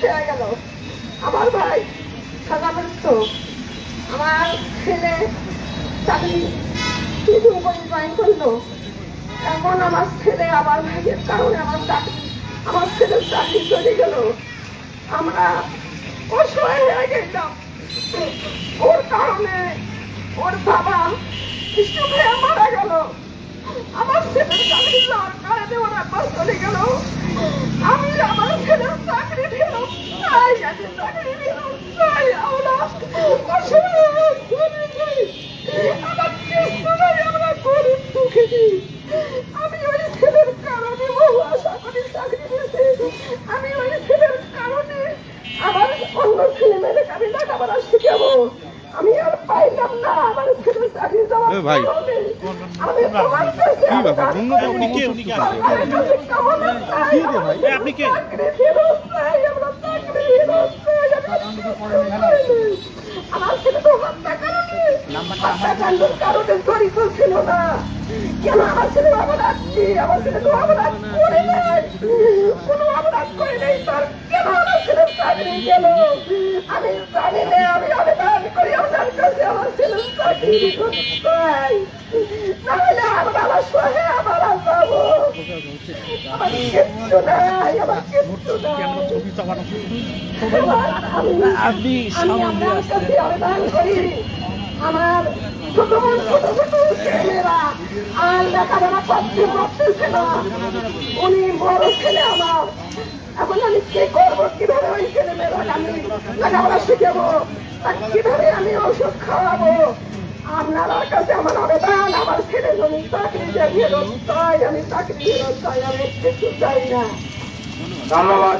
হয়ে গেল। আমার ভাই সাজামৃত, আমার ছেলে চাকরি শুধু জয়েন করলো। এখন আমার ছেলে আমার ভাইয়ের কারণে আমার ছেলের চাকরি চলে গেল। আমরা অসহায় হয়ে গেলাম। ওর কারণে ওর বাবা স্ট্রোক হয়ে মারা গেল। আমার ছেলের চাকরি যাওয়ার কারণে ওর আব্বা চলে গেল। আমি আমার ছেলের চাকরি ফেরত চাই, আমি চাকরি ফেরত চাই। আমরা অসহায় চলে যাই, আমার কিছু নাই, আমরা গরিব দুঃখী। আমি ওই ছেলের কারণে বহু আশা করি চাকরি দিয়েছে। আমি ওই ছেলের কারণে আমার অন্য ছেলে মেয়েদেরকে আমি লেখাপড়া শিখাবো। আমি আর পাইলাম না আমার ছেলে চাকরি যাওয়ার কারণে। আমি তোমার কাছে আপনি কে? আমার ছেলে তো হত্যাকাণ্ডের কারণে জড়িত ছিল না। কেন আমার ছেলে অপরাধ কি? আমার ছেলে তো অপরাধ করে নাই, কোনো অপরাধ করে নেই। তার কেন আমার ছেলে চাকরি গেল আমি জানি না। আমি আবেদন করি আপনার কাছে আমার ছেলের চাকরি চাই, নাহলে আমরা সহে আমরা যাবো। আমার কিচ্ছু নাই, আমার কিচ্ছু নাই। আমি আপনার কাছে আবেদন করি, আমার ছোট ছোট ছোট ছেলেমেয়েরা আর লেখাপড়া করতে পারতেছে না। উনি বড় ছেলে আমার। এখন আমি কি করবো? কিভাবে ওই ছেলেমেয়েরা আমি লেখাপড়া শিখাবো? কিভাবে আমি ওষুধ খাওয়াবো? আপনার কাছে আমার আবেদন, আমার ছেলে যদি চাকরি ফেরত চাই, আমি চাকরি ফেরত চাই, আমি কিছু চাই না। ধন্যবাদ।